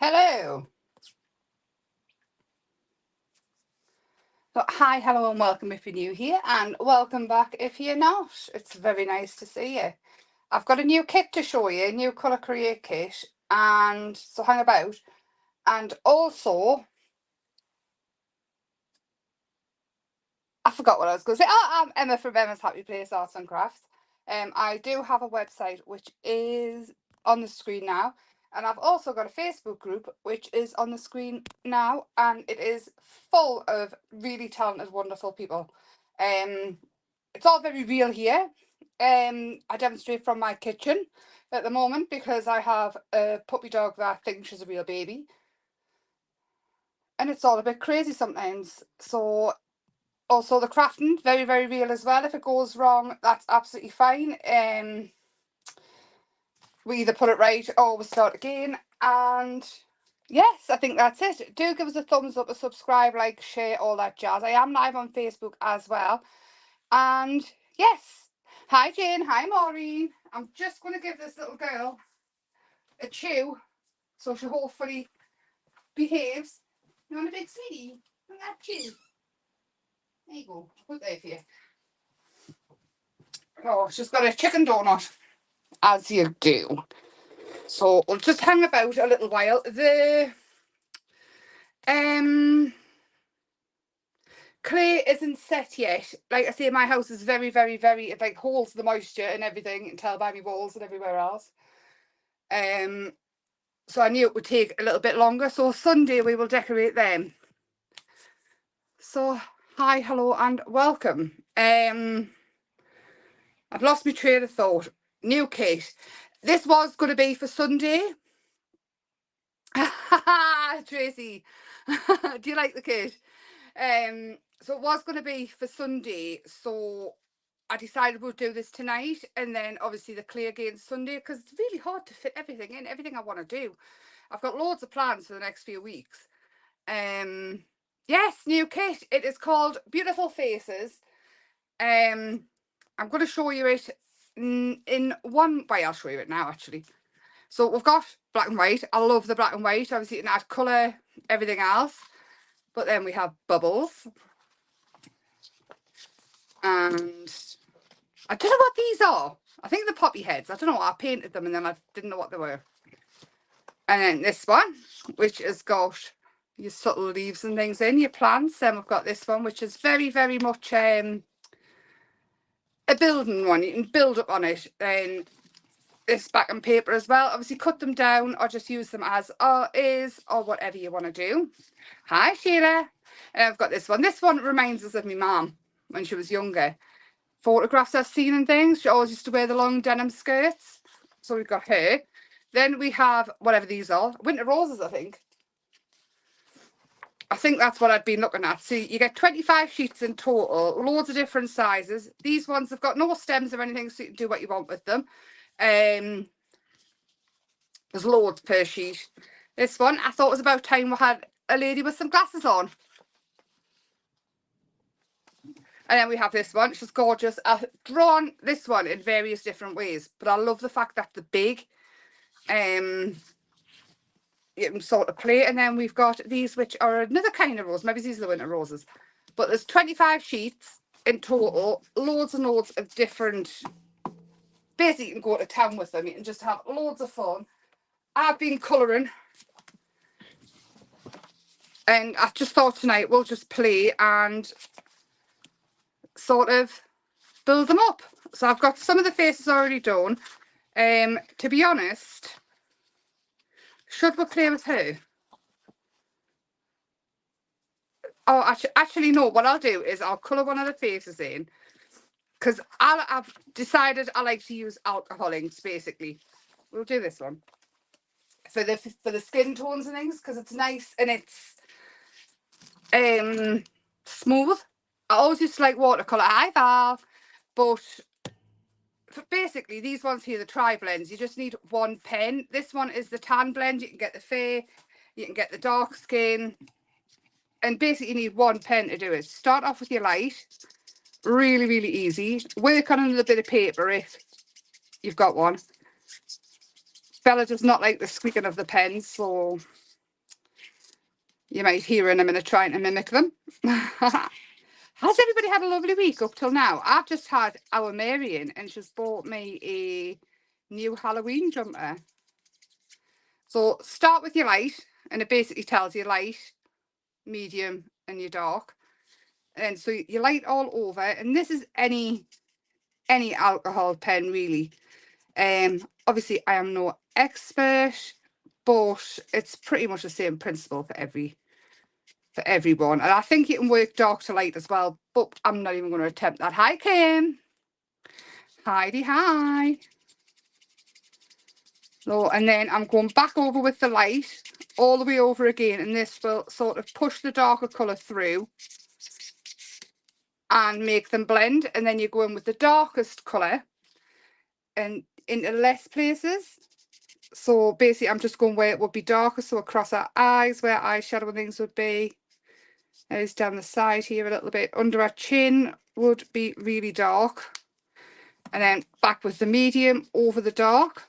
Hello. So, hi, hello, and welcome if you're new here, and welcome back if you're not. It's very nice to see you. I've got a new kit to show you, a new colour create kit, and so hang about. And also, I forgot what I was going to say. Oh, I'm Emma from Emma's Happy Place Arts and Crafts. I do have a website which is on the screen now, and I've also got a Facebook group which is on the screen now, and it is full of really talented, wonderful people. It's all very real here. I demonstrate from my kitchen at the moment because I have a puppy dog that thinks she's a real baby, and it's all a bit crazy sometimes. So also the crafting, very, very real as well. If it goes wrong, that's absolutely fine. We either put it right or we start again. And yes, I think that's it. Do give us a thumbs up, a subscribe, like, share, all that jazz. I am live on Facebook as well. And yes, hi Jane, hi Maureen. I'm just going to give this little girl a chew so she hopefully behaves. You want a big sweetie? Want that chew? There you go. Put there for you. Oh, she's got a chicken donut, as you do. So we'll just hang about a little while. The clay isn't set yet. Like I say, my house is very, very, very, it like holds the moisture and everything, and tell by my walls and everywhere else. So I knew it would take a little bit longer. So Sunday we will decorate them. So hi, hello, and welcome. I've lost my train of thought. New kit. This was going to be for Sunday. Tracy, do you like the kit? So it was going to be for Sunday. So I decided we'll do this tonight, and then obviously the clay again Sunday, because it's really hard to fit everything in, everything I want to do. I've got loads of plans for the next few weeks. Yes, new kit. It is called Beautiful Faces. I'm going to show you it in one way. I'll show you it now, actually. So we've got black and white. I love the black and white. Obviously, you can add colour, everything else. But then we have bubbles. And I don't know what these are. I think they're poppy heads. I don't know. I painted them and then I didn't know what they were. And then this one, which has got your subtle leaves and things in, your plants. Then we've got this one, which is very, very much a building one. You can build up on it. And this back and paper as well. Obviously cut them down or just use them as is or whatever you want to do. Hi Sheila. And I've got this one. This one reminds us of my mum when she was younger. Photographs I've seen and things. She always used to wear the long denim skirts. So we've got her. Then we have whatever these are. Winter roses, I think. I think that's what I'd been looking at. So you get 25 sheets in total, loads of different sizes. These ones have got no stems or anything, so you can do what you want with them. There's loads per sheet. This one, I thought it was about time we had a lady with some glasses on. And then we have this one, which is gorgeous. I've drawn this one in various different ways, but I love the fact that they're big. You can sort of play. And then we've got these, which are another kind of rose. Maybe these are the winter roses. But there's 25 sheets in total, loads and loads of different. Basically, you can go to town with them. You can just have loads of fun. I've been colouring. And I just thought tonight we'll just play and sort of build them up. So I've got some of the faces already done. To be honest, should we play with her? Oh, actually, no. What I'll do is I'll colour one of the faces in, because I've decided I like to use alcohol inks. Basically, we'll do this one for the skin tones and things, because it's nice and it's smooth. I always used to like watercolour. Hi Val, but basically these ones here, the tri blends, you just need one pen. This one is the tan blend. You can get the fair, you can get the dark skin, and basically you need one pen to do it. Start off with your light, really, really easy. Work on a little bit of paper if you've got one. Bella does not like the squeaking of the pens, so You might hear in a minute trying to mimic them. Has everybody had a lovely week up till now? I've just had our Mary in and she's bought me a new Halloween jumper. So start with your light, and it basically tells you light, medium and your dark. And so you light all over, and this is any alcohol pen really. Obviously I am no expert, but it's pretty much the same principle for everyone. And I think you can work dark to light as well, but I'm not even going to attempt that. Hi Kim. Heidi, hi. So, and then I'm going back over with the light all the way over again, and this will sort of push the darker colour through and make them blend. And then you go in with the darkest colour and into less places. So basically I'm just going where it would be darker, so across our eyes where eyeshadow and things would be. There's down the side here a little bit. Under our chin would be really dark. And then back with the medium over the dark.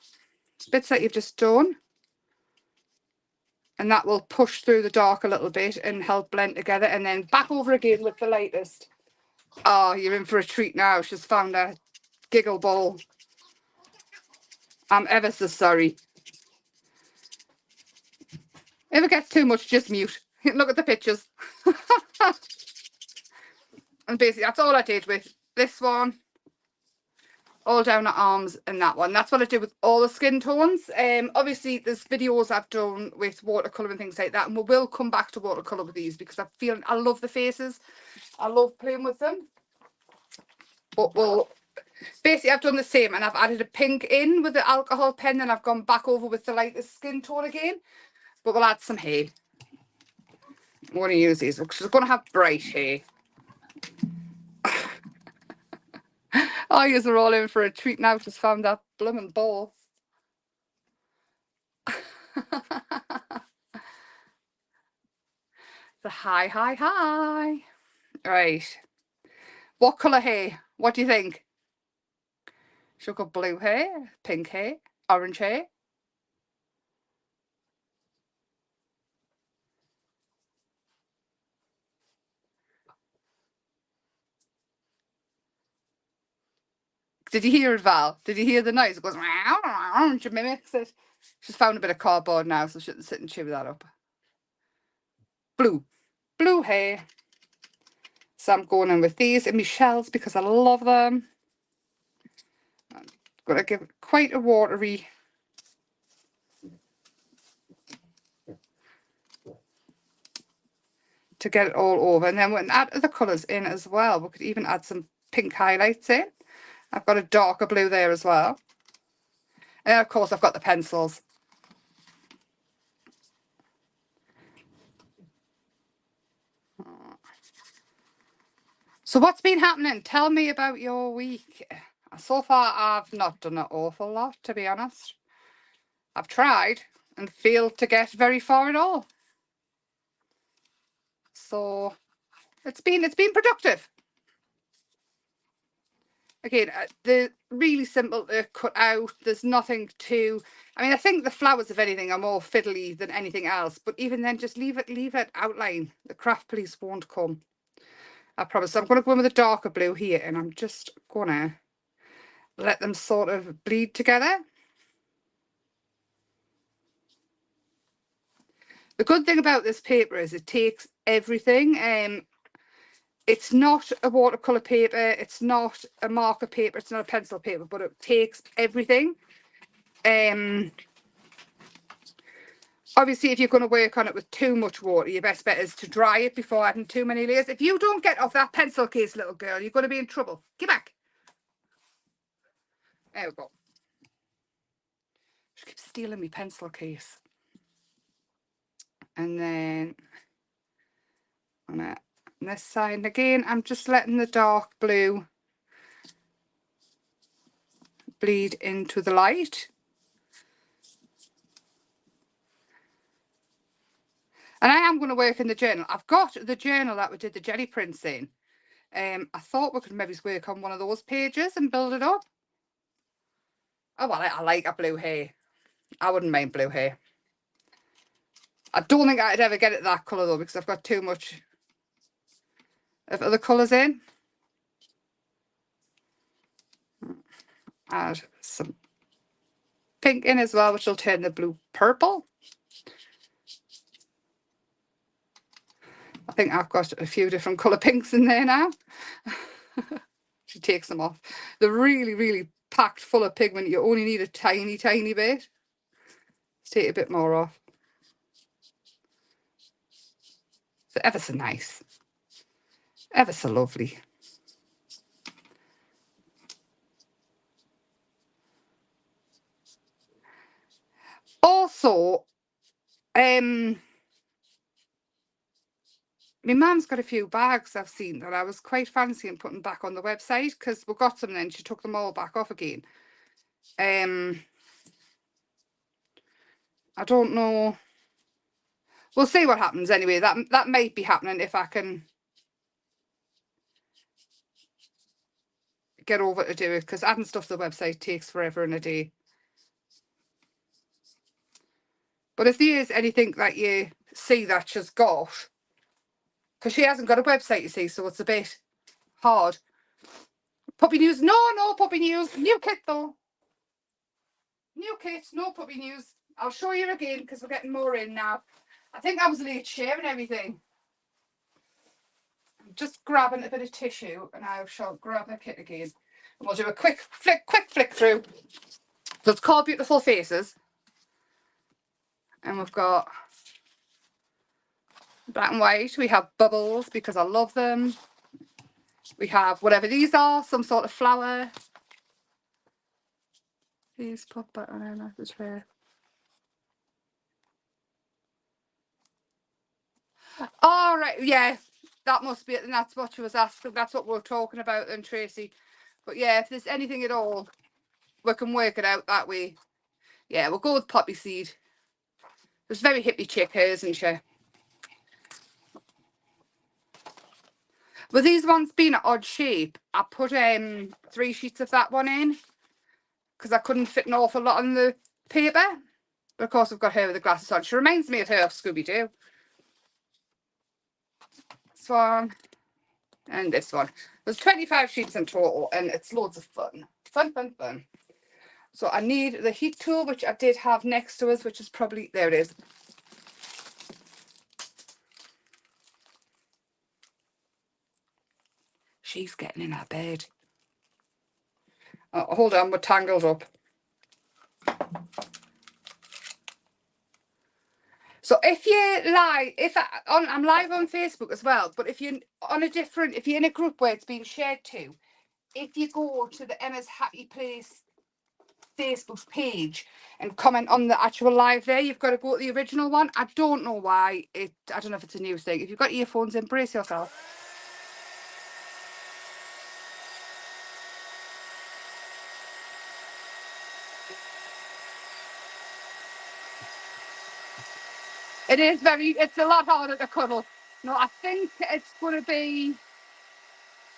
Bits that you've just done. And that will push through the dark a little bit and help blend together. And then back over again with the lightest. Oh, you're in for a treat now. She's found a giggle ball. I'm ever so sorry. If it gets too much, just mute. Look at the pictures. And basically that's all I did with this one, all down the arms, and that one. That's what I do with all the skin tones. Obviously there's videos I've done with watercolour and things like that, and we will come back to watercolour with these because I love the faces. I love playing with them. But we'll basically I've done the same, and I've added a pink in with the alcohol pen, and I've gone back over with the lightest skin tone again. But we'll add some hair. I'm going to use these because she's going to have bright hair. Oh, yous are all in for a treat now. Just found that blooming ball. The hi. Right. What colour hair? What do you think? She'll got blue hair, pink hair, orange hair. Did you hear it, Val? Did you hear the noise? It goes, she mimics it. She's found a bit of cardboard now, so she shouldn't sit and chew that up. Blue hair. So I'm going in with these in my shells because I love them. I'm going to give it quite a watery. To get it all over. And then we can add other colours in as well. We could even add some pink highlights in. I've got a darker blue there as well. And of course I've got the pencils. So what's been happening? Tell me about your week. So far I've not done an awful lot, to be honest. I've tried and failed to get very far at all. So it's been productive. Again, they're really simple to cut out. There's nothing to, I mean, I think the flowers, if anything, are more fiddly than anything else. But even then, just leave it outline. The craft police won't come. I promise. So I'm going to go in with a darker blue here, and I'm just going to let them sort of bleed together. The good thing about this paper is it takes everything. It's not a watercolour paper, it's not a marker paper, it's not a pencil paper, but it takes everything. Obviously, if you're going to work on it with too much water, your best bet is to dry it before adding too many layers. If you don't get off that pencil case, little girl, you're going to be in trouble. Get back. There we go. She keeps stealing my pencil case. And then on this side, and again, I'm just letting the dark blue bleed into the light. And I am going to work in the journal. I've got the journal that we did the jelly prints in. I thought we could maybe work on one of those pages and build it up. Oh, well, I like a blue hair. I wouldn't mind blue hair. I don't think I'd ever get it that colour though, because I've got too much of other colours in. Add some pink in as well, which will turn the blue purple. I think I've got a few different colour pinks in there now. She takes them off. They're really, really packed full of pigment. You only need a tiny, tiny bit. Let's take a bit more off. So ever so nice. Ever so lovely. Also, my mum's got a few bags I've seen that I was quite fancying putting back on the website, because we got some then she took them all back off again. I don't know. We'll see what happens anyway. That might be happening if I can get over to do it, because adding stuff to the website takes forever and a day. But if there is anything that you see that she's got, because she hasn't got a website, you see, so it's a bit hard. Puppy news? No puppy news. New kit though. New kit, no puppy news. I'll show you again because we're getting more in now. I think I was late shaving everything. I'm just grabbing a bit of tissue and I shall grab the kit again. And we'll do a quick flick through. So it's called Beautiful Faces. And we've got black and white. We have bubbles because I love them. We have whatever these are, some sort of flower. Please pop that on the tray. All right, yeah, that must be it, and that's what she was asking. That's what we're talking about then, Tracy. But yeah, if there's anything at all, we can work it out that way. Yeah, we'll go with poppy seed. It's very hippie chick here, isn't she? With these ones being an odd shape, I put 3 sheets of that one in because I couldn't fit an awful lot on the paper. But of course, I've got her with the glasses on. She reminds me of her off Scooby-Doo. This one and this one. There's 25 sheets in total, and it's loads of fun. Fun. So I need the heat tool, which I did have next to us, which is probably, there it is. She's getting in her bed. Oh, hold on, we're tangled up. So if you live, I'm live on Facebook as well, but if you're on if you're in a group where it's being shared to, if you go to the Emma's Happy Place Facebook page and comment on the actual live there, you've got to go to the original one. I don't know why. I don't know if it's a new thing. If you've got earphones in, brace yourself. It's a lot harder to cuddle. No, I think it's going to be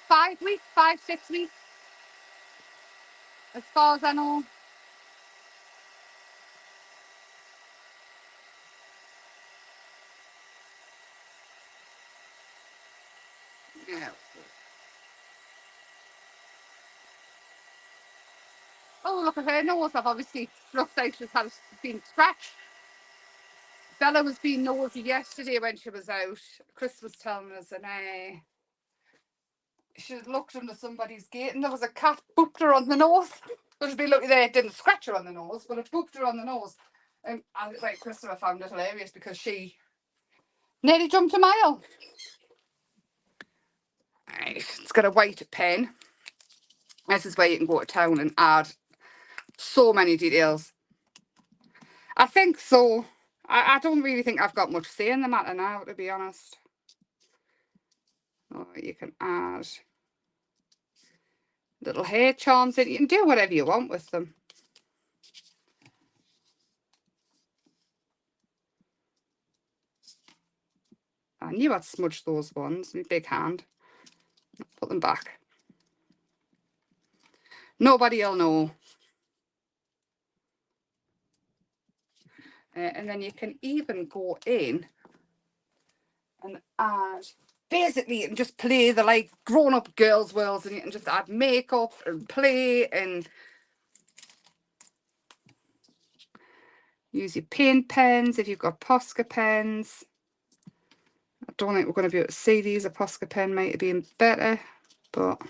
5 weeks, 6 weeks, as far as I know. Yeah. Oh, look at her nose. I've obviously looks like she's been scratched. Bella was being nosy yesterday when she was out. Chris was telling us, and she looked under somebody's gate, and there was a cat booped her on the nose. But she'd be lucky there it didn't scratch her on the nose, but it booped her on the nose. And Christopher found it hilarious because she nearly jumped a mile. It's got a white pen. This is where you can go to town and add so many details. I think so. I don't really think I've got much say in the matter now, to be honest. Oh, you can add little hair charms in. You can do whatever you want with them. I knew I'd smudge those ones. My big hand. Put them back. Nobody will know. And then you can even go in and add, basically you can just play the like grown-up girls' worlds, and you can just add makeup and play and use your paint pens if you've got Posca pens. I don't think we're going to be able to see these. A Posca pen might have been better, but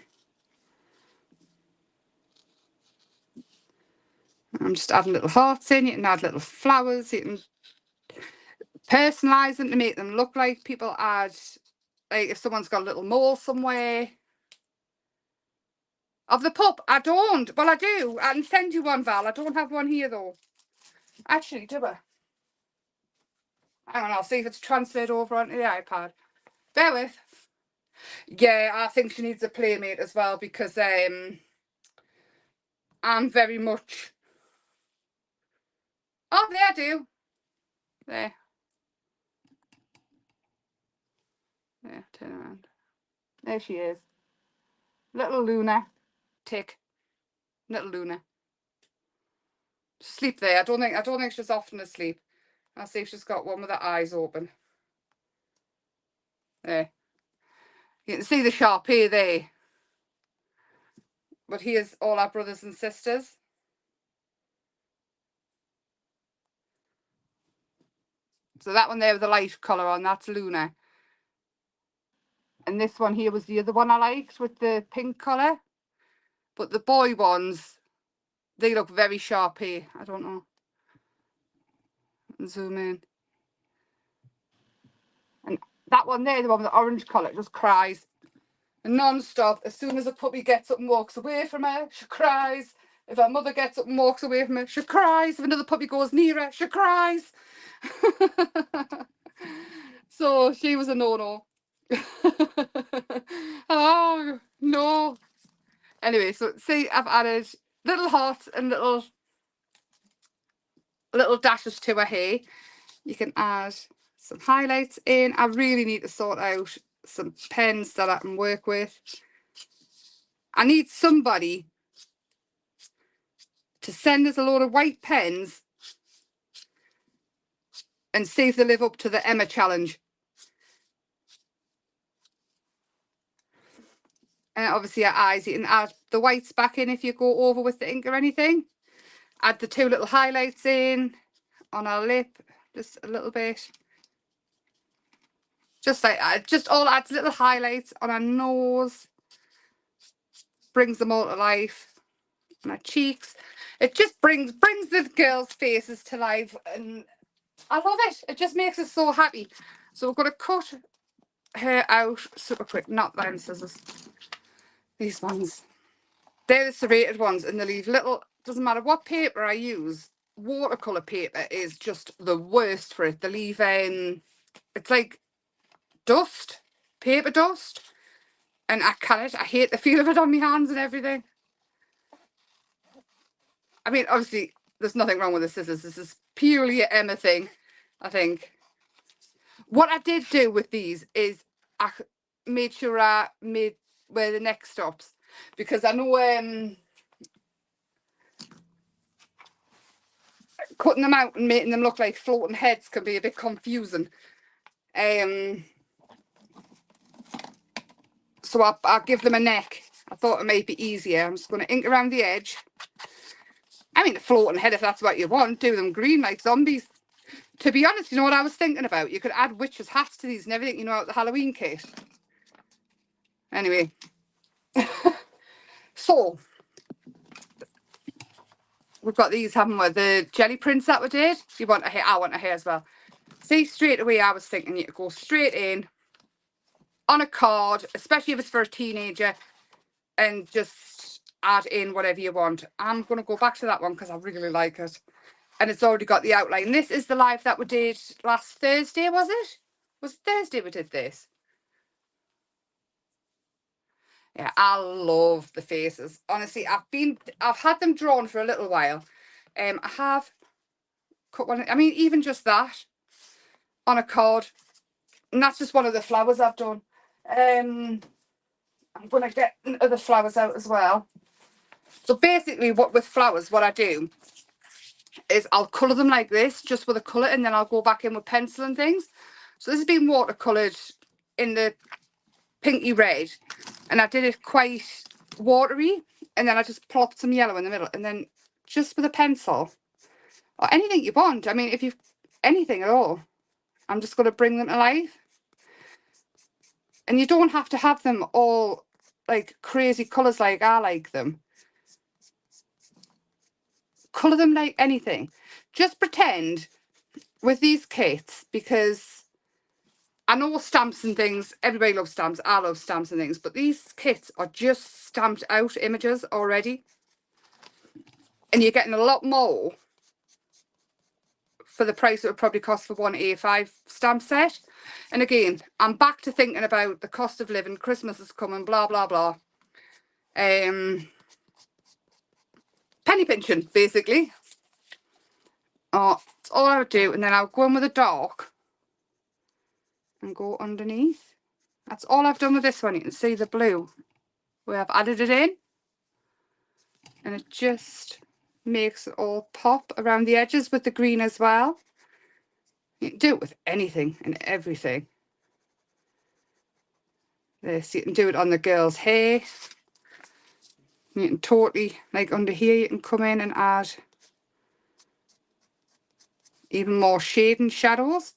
I'm just adding little hearts in. You can add little flowers. You can personalise them to make them look like people add, like if someone's got a little mole somewhere. Of the pup, I don't. Well, I do. I can send you one, Val. I don't have one here, though. Actually, do I? Hang on, I'll see if it's transferred over onto the iPad. Bear with. Yeah, I think she needs a playmate as well, because I'm very much... Oh, there I do. There. There, turn around. There she is. Little Luna. Tick. Little Luna. Sleep there. I don't think she's often asleep. I'll see if she's got one with her eyes open. There. You can see the Sharpie there. But here's all our brothers and sisters. So that one there with the light colour on, that's Luna. And this one here was the other one I liked with the pink colour. But the boy ones, they look very Sharpie. I don't know. Zoom in. And that one there, the one with the orange colour, just cries. Non-stop. As soon as a puppy gets up and walks away from her, she cries. If her mother gets up and walks away from her, she cries. If another puppy goes near her, she cries. So she was a no-no. Oh, no. Anyway, so see, I've added little hearts and little dashes to her hair. You can add some highlights in. I really need to sort out some pens that I can work with. I need somebody to send us a load of white pens and see if they live up to the Emma challenge. And obviously our eyes, you can add the whites back in if you go over with the ink or anything. Add the two little highlights in on our lip, just a little bit. Just like that, just all adds little highlights on our nose. Brings them all to life. On our cheeks. It just brings the girls' faces to life, and I love it. It just makes us so happy. So we're going to cut her out super quick. Not them scissors. These ones. They're the serrated ones, and they leave little, doesn't matter what paper I use, watercolour paper is just the worst for it. They leave, it's like dust, paper dust, and I hate the feel of it on my hands and everything. I mean, obviously, there's nothing wrong with the scissors. This is purely an Emma thing, I think. What I did do with these is I made sure I made where the neck stops, because I know cutting them out and making them look like floating heads can be a bit confusing. So I'll give them a neck. I thought it might be easier. I'm just going to ink around the edge. I mean, a floating head, if that's what you want, do them green like zombies. To be honest, you know what I was thinking about? You could add witches' hats to these and everything, you know, out the Halloween kit. Anyway. So, we've got these, haven't we? The jelly prints that we did. You want a hair? I want a hair as well. See, straight away I was thinking you could go straight in on a card, especially if it's for a teenager, and just add in whatever you want. I'm going to go back to that one because I really like it. And it's already got the outline. This is the live that we did last Thursday, was it? Was it Thursday we did this? Yeah, I love the faces. Honestly, I've had them drawn for a little while. I have cut one, I mean, even just that on a card. And that's just one of the flowers I've done. I'm going to get other flowers out as well. So basically, with flowers, what I do is I'll colour them like this, just with a colour, and then I'll go back in with pencil and things. So this has been watercoloured in the pinky red, and I did it quite watery, and then I just plopped some yellow in the middle, and then just with a pencil, or anything you want. I mean, if you've anything at all, I'm just going to bring them to life. And you don't have to have them all like crazy colours like I like them. Colour them like anything. Just pretend with these kits, because I know stamps and things, everybody loves stamps, I love stamps and things, but these kits are just stamped out images already. And you're getting a lot more for the price it would probably cost for one A5 stamp set. And again, I'm back to thinking about the cost of living, Christmas is coming, blah, blah, blah. Penny pinching, basically. Oh, that's all I would do. And then I'll go in with a dark and go underneath. That's all I've done with this one. You can see the blue where I've added it in. And it just makes it all pop around the edges with the green as well. You can do it with anything and everything. This, you can do it on the girl's hair. You can totally, like under here, you can come in and add even more shade and shadows.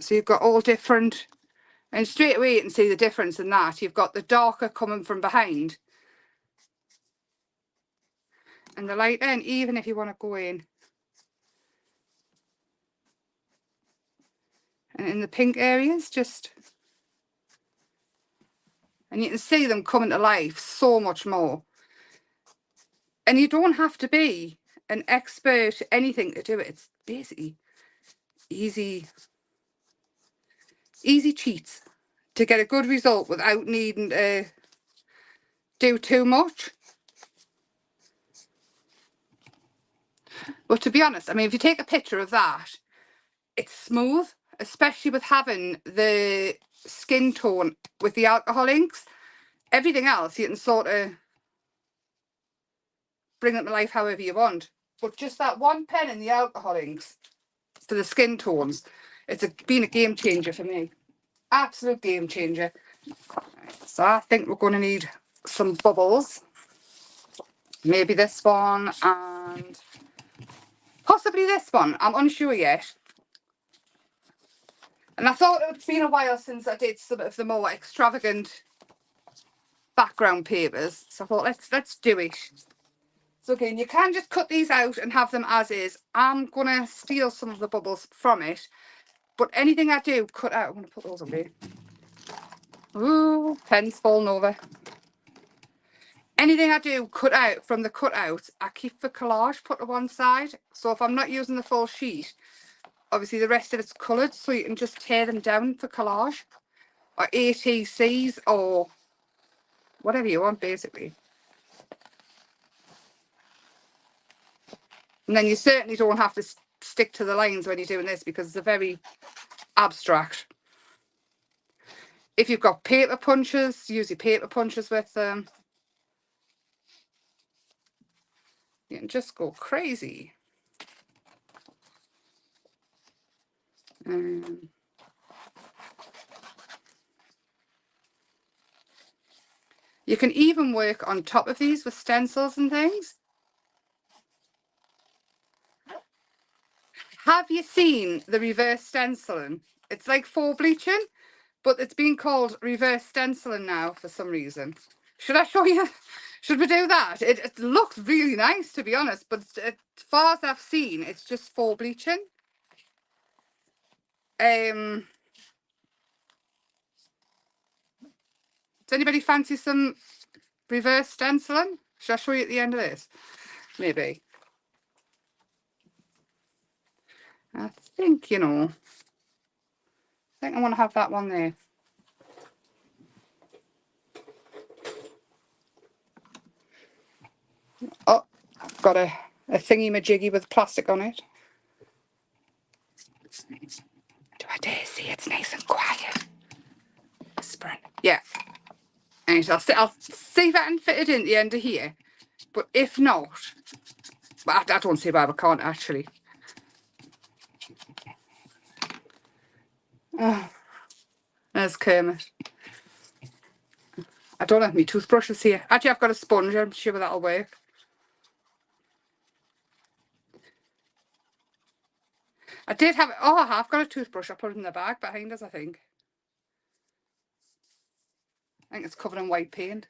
So you've got all different, and straight away you can see the difference in that. You've got the darker coming from behind and the lighter, and even if you want to go in and in the pink areas, just, and you can see them coming to life so much more. And you don't have to be an expert anything to do it. It's basically easy cheats to get a good result without needing to do too much. But to be honest, I mean, if you take a picture of that, it's smooth, especially with having the skin tone with the alcohol inks. Everything else you can sort of bring it to life however you want. But just that one pen in the alcohol inks for the skin tones, it's been a game changer for me. Absolute game changer. So I think we're going to need some bubbles. Maybe this one and possibly this one. I'm unsure yet. And I thought it had been a while since I did some of the more extravagant background papers. So I thought, let's do it. So again, you can just cut these out and have them as is. I'm going to steal some of the bubbles from it. But anything I do cut out, I'm going to put those away. Ooh, pen's falling over. Anything I do cut out from the cutouts, I keep for collage put to one side. So if I'm not using the full sheet, obviously the rest of it's coloured, so you can just tear them down for collage. Or ATCs or whatever you want, basically. And then you certainly don't have to stick to the lines when you're doing this, because they're very abstract. If you've got paper punches, use your paper punches with them. You can just go crazy. You can even work on top of these with stencils and things. Have you seen the reverse stenciling? It's like faux bleaching, but it's been called reverse stenciling now for some reason. Should I show you? Should we do that? It looks really nice, to be honest, but as far as I've seen, it's just faux bleaching. Does anybody fancy some reverse stenciling? Should I show you at the end of this? Maybe. I think, I think I want to have that one there. Oh, I've got a thingy-majiggy with plastic on it. Do I dare see? It's nice and quiet. Whispering. Yeah. And I'll see if I can fit it in the end of here. But if not, well, I don't see why we can't actually. Oh, there's Kermit. I don't have my toothbrushes here. Actually, I've got a sponge. I'm sure that'll work. I did have, oh, I have got a toothbrush. I put it in the bag behind us, I think. I think it's covered in white paint.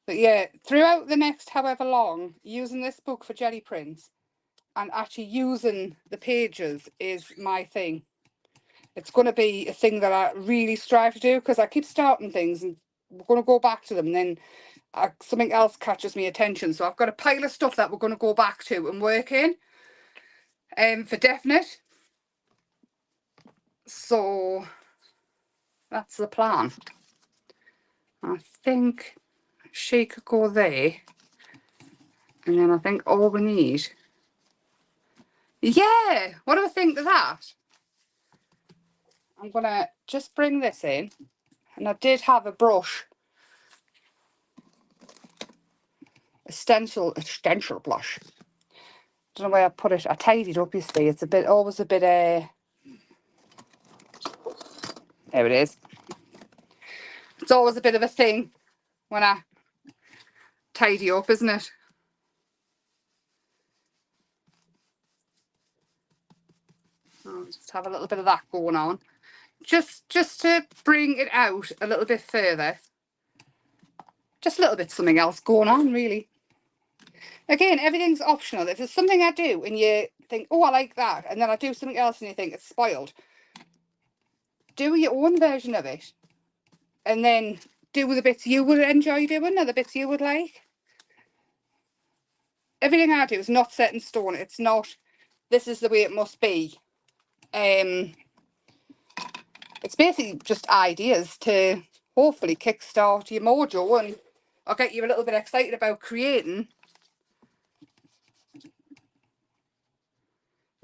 But yeah, throughout the next however long, using this book for jelly prints and actually using the pages is my thing. It's going to be a thing that I really strive to do, because I keep starting things and we're going to go back to them, and then something else catches my attention. So I've got a pile of stuff that we're going to go back to and work in for definite. So that's the plan. I think she could go there, and then I think all we need, yeah, what do I think of that? I'm gonna just bring this in, and I did have a brush, a stencil brush. Don't know where I put it. I tidied up, you see. It's a bit, always a bit, there it is. It's always a bit of a thing when I tidy up, isn't it? I'll just have a little bit of that going on. Just to bring it out a little bit further. Just a little bit something else going on, really. Again, everything's optional. If there's something I do and you think, oh, I like that, and then I do something else and you think it's spoiled, do your own version of it. And then do the bits you would enjoy doing or the bits you would like. Everything I do is not set in stone. It's not, this is the way it must be. It's basically just ideas to hopefully kickstart your mojo, and I'll get you a little bit excited about creating.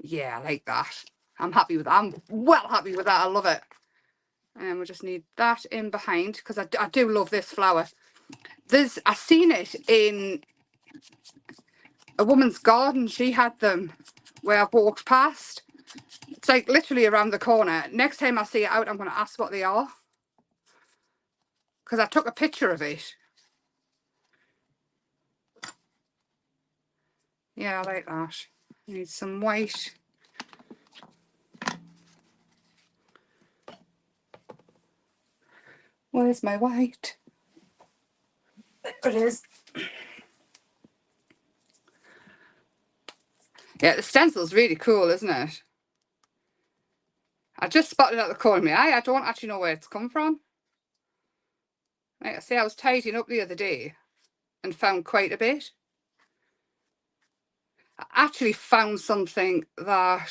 Yeah, I like that. I'm happy with that. I'm well happy with that. I love it. And we just need that in behind, because I do love this flower. I seen it in a woman's garden. She had them where I've walked past. It's like literally around the corner. Next time I see it out, I'm going to ask what they are, because I took a picture of it. Yeah, I like that. Need some white. Where's my white? There it is. Yeah, the stencil's really cool, isn't it? I just spotted it out the corner of my eye. I don't actually know where it's come from. Like I say, I was tidying up the other day and found quite a bit. I actually found something that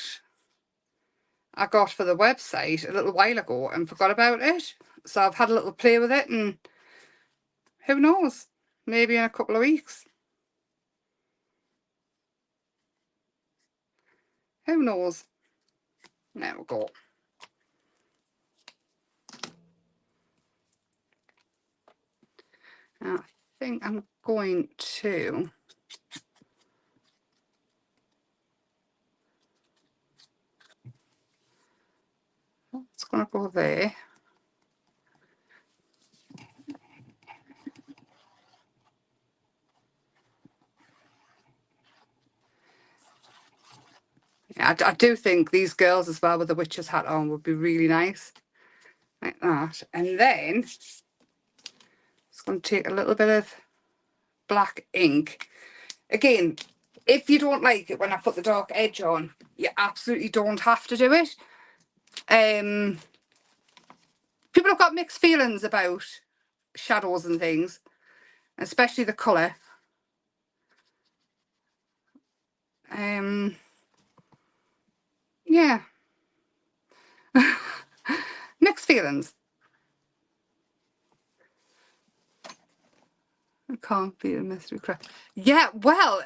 I got for the website a little while ago and forgot about it. So I've had a little play with it, and who knows, maybe in a couple of weeks. Who knows? There we go. I think I'm going to it's going to go there. Yeah, I do think these girls as well with the witch's hat on would be really nice. Like that. And then it's going to take a little bit of black ink. Again, if you don't like it when I put the dark edge on, you absolutely don't have to do it. People have got mixed feelings about shadows and things, especially the colour. Yeah. Mixed feelings. I can't be a mystery craft. Yeah, well,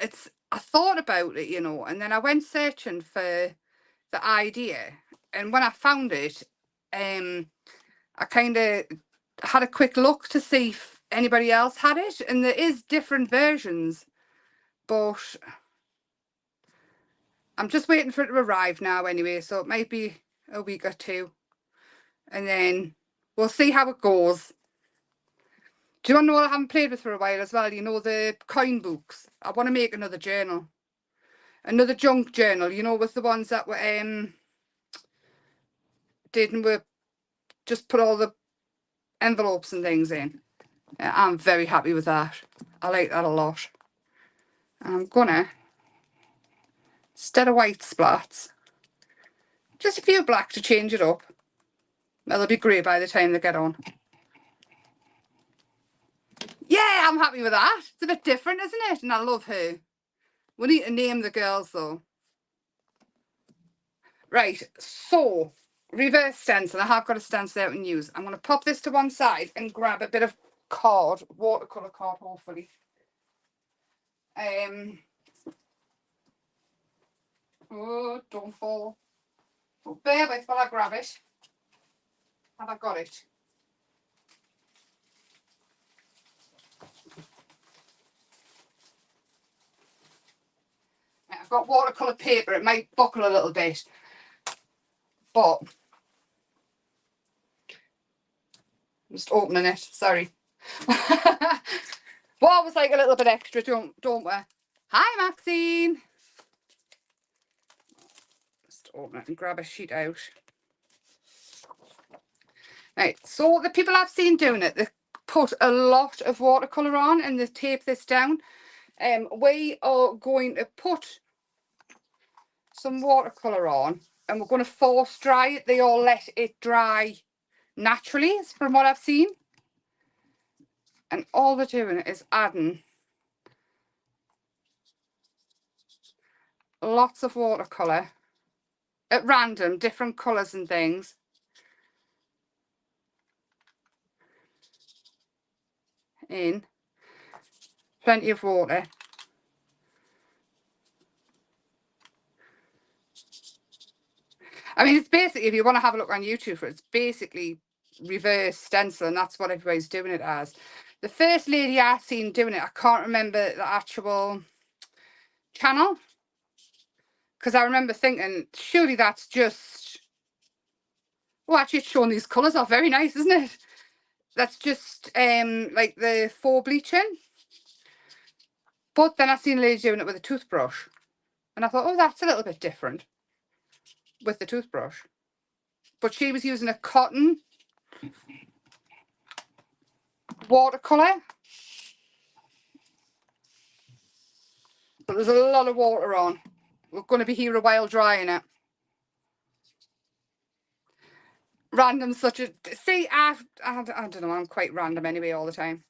I thought about it, you know, and then I went searching for the idea, and when I found it, I kind of had a quick look to see if anybody else had it, and there is different versions, but I'm just waiting for it to arrive now anyway, so it might be a week or two, and then we'll see how it goes. Do you want to know what I haven't played with for a while as well? You know, the coin books. I want to make another journal. Another junk journal, you know, with the ones that were didn't we just put all the envelopes and things in. I'm very happy with that. I like that a lot. And I'm gonna, instead of white splats, just a few black to change it up. They'll be grey by the time they get on. Yeah, I'm happy with that. It's a bit different, isn't it? And I love her. We need to name the girls though. Right, so reverse stencil. I have got a stencil out and use. I'm going to pop this to one side and grab a bit of card, watercolour card hopefully. Oh, don't fall. Oh, bear with while I grab it. Have I got it? Right, I've got watercolour paper. It might buckle a little bit, but I'm just opening it. Sorry. Well, I was like a little bit extra, don't we? Hi, Maxine. Just open it and grab a sheet out. Right, so the people I've seen doing it, they put a lot of watercolour on and they tape this down. We are going to put some watercolour on and we're going to force dry it. They all let it dry naturally, from what I've seen. And all they're doing is adding lots of watercolour at random, different colours and things. In plenty of water. I mean, it's basically, if you want to have a look on YouTube for it, it's basically reverse stencil, and that's what everybody's doing it as. The first lady I seen doing it, I can't remember the actual channel, because I remember thinking, surely that's just, oh, actually it's showing these colours off, very nice, isn't it? That's just like the faux bleaching. But then I seen a lady doing it with a toothbrush, and I thought, oh, that's a little bit different with the toothbrush. But she was using a cotton watercolour. But there's a lot of water on. We're going to be here a while drying it. Random such a... See, I don't know, I'm quite random anyway all the time.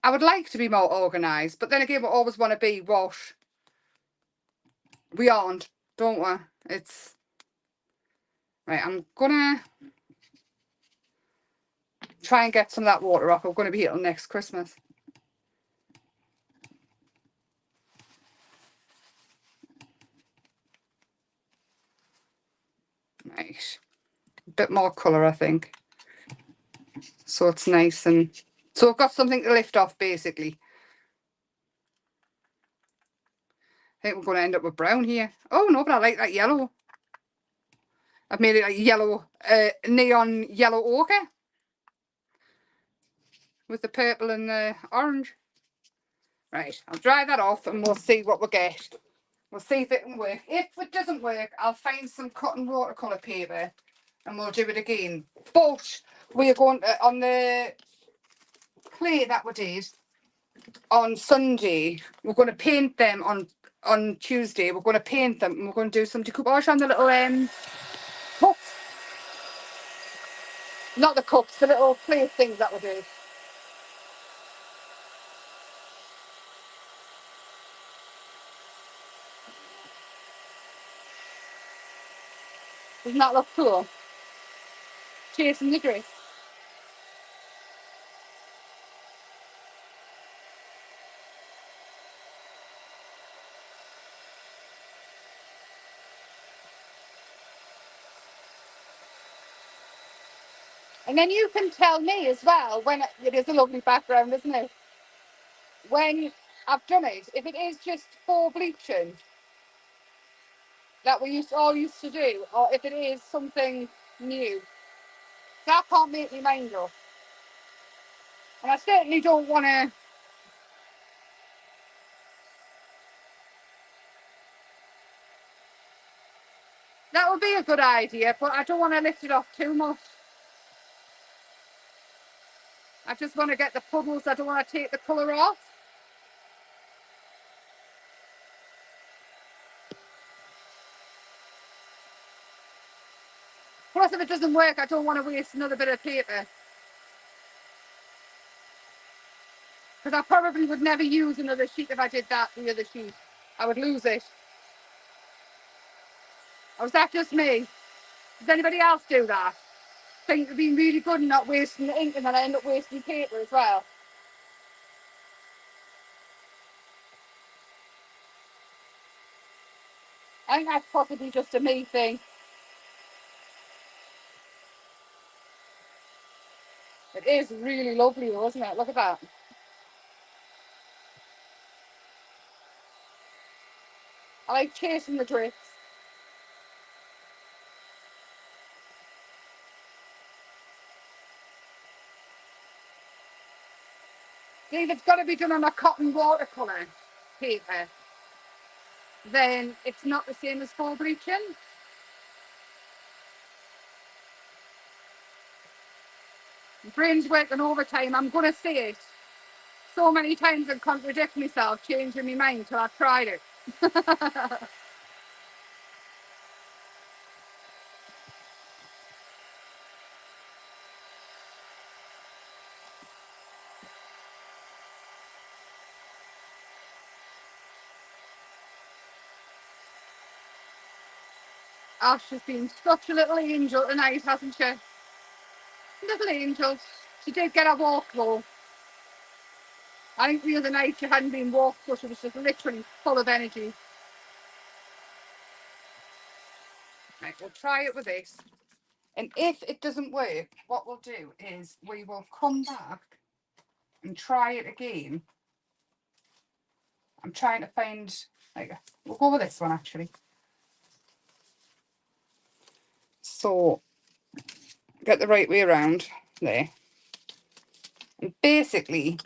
I would like to be more organised, but then again, we always want to be what we aren't, don't we? It's... Right, I'm going to try and get some of that water off. We're going to be here till next Christmas. Right. A bit more colour, I think. So it's nice and... So I've got something to lift off, basically. I think we're going to end up with brown here. Oh, no, but I like that yellow. I've made it like yellow, neon yellow ochre. With the purple and the orange. Right, I'll dry that off and we'll see what we get. We'll see if it can work. If it doesn't work, I'll find some cotton watercolour paper and we'll do it again. But we are going to, on the clay that we did on Sunday, we're going to paint them on Tuesday. We're going to paint them and we're going to do some decoupage on the little cups. Not the cups, the little clay things that we do. Doesn't that look cool? Chasing the drift. And then you can tell me as well when it is a lovely background, isn't it? When I've done it, if it is just for bleaching that we all used to do, or if it is something new. So I can't make my mind up. And I certainly don't want to. That would be a good idea, but I don't want to lift it off too much. I just want to get the puddles. I don't want to take the colour off. Plus, if it doesn't work, I don't want to waste another bit of paper. Because I probably would never use another sheet if I did that, the other sheet. I would lose it. Or was that just me? Does anybody else do that? Think they've been really good and not wasting the ink, and then I end up wasting paper as well. I think that's possibly just a me thing. It is really lovely though, isn't it? Look at that. I like chasing the drifts. See, if it's got to be done on a cotton watercolour paper, then it's not the same as full bleaching. My brain's working overtime. I'm going to say it so many times and contradict myself, changing my mind till I've tried it. Ash has been such a little angel tonight, hasn't she? Little angel. She did get a walk though. I think the other night she hadn't been walked, so she was just literally full of energy. Right, we'll try it with this. And if it doesn't work, what we'll do is we will come back and try it again. I'm trying to find, like, we'll go with this one actually. So, get the right way around there. And basically,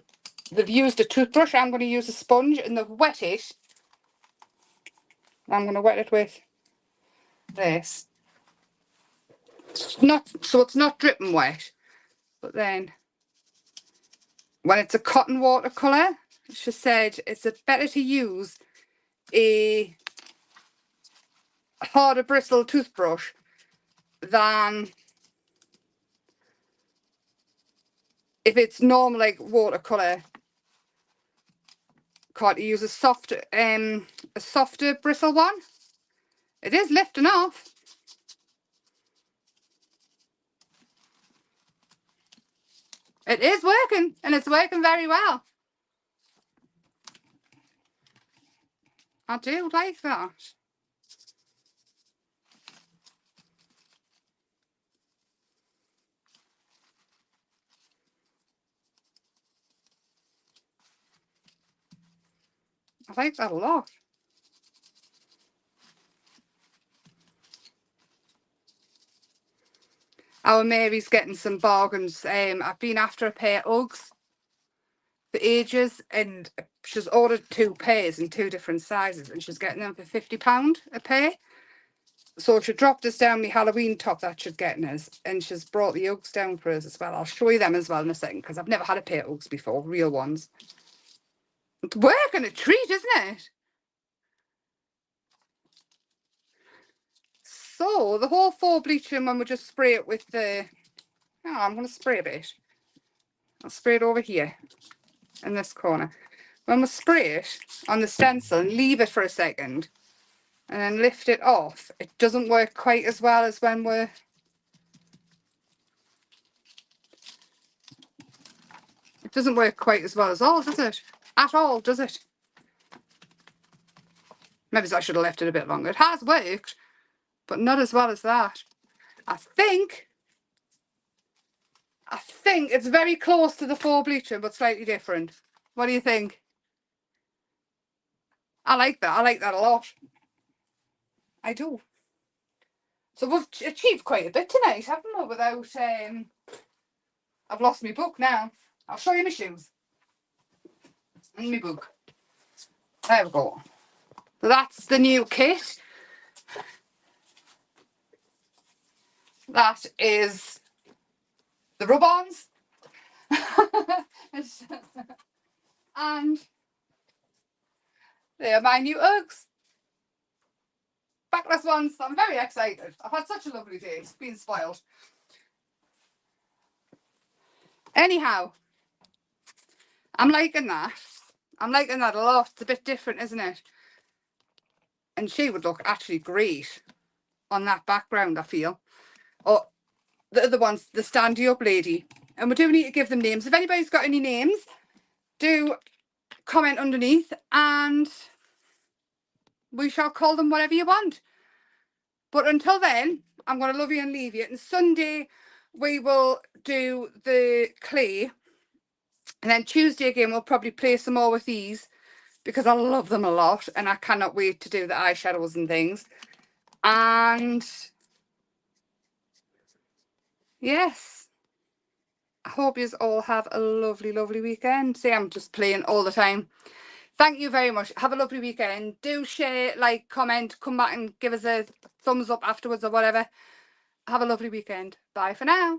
they've used a toothbrush. I'm going to use a sponge and they've wet it. I'm going to wet it with this. It's not, so it's not dripping wet, but then when it's a cotton watercolour, she said it's better to use a harder bristle toothbrush than if it's normal like watercolour. Can't you use a softer bristle one? It is lifting off. It is working, and it's working very well. I do like that. I like that a lot. Our Mary's getting some bargains. I've been after a pair of Uggs for ages, and she's ordered 2 pairs in 2 different sizes, and she's getting them for £50 a pair. So she dropped us down the Halloween top that she's getting us, and she's brought the Uggs down for us as well. I'll show you them as well in a second, because I've never had a pair of Uggs before, real ones. It's working a treat, isn't it? So the whole full bleaching, when we just spray it with the, oh, I'm going to spray a bit. I'll spray it over here in this corner. When we spray it on the stencil and leave it for a second and then lift it off, it doesn't work quite as well as when we're, it doesn't work quite as well as all, does it? At all, does it? Maybe I should have left it a bit longer. It has worked, but not as well as that. I think I think it's very close to the faux bleaching, but slightly different. What do you think? I like that. I like that a lot. I do. So we've achieved quite a bit tonight, haven't we? Without, I've lost my book now. I'll show you my shoes. And my book. There we go. So that's the new kit. That is the rub-ons. And they are my new Uggs. Backless ones. I'm very excited. I've had such a lovely day. It's been spoiled. Anyhow, I'm liking that. I'm liking that a lot. It's a bit different, isn't it? And she would look actually great on that background, I feel. Or the other one's the standy up lady. And we do need to give them names. If anybody's got any names, do comment underneath and we shall call them whatever you want. But until then, I'm going to love you and leave you. And Sunday, we will do the clay. And then Tuesday again, we'll probably play some more with these because I love them a lot. And I cannot wait to do the eyeshadows and things. And yes, I hope you all have a lovely, lovely weekend. See, I'm just playing all the time. Thank you very much. Have a lovely weekend. Do share, like, comment, come back and give us a thumbs up afterwards or whatever. Have a lovely weekend. Bye for now.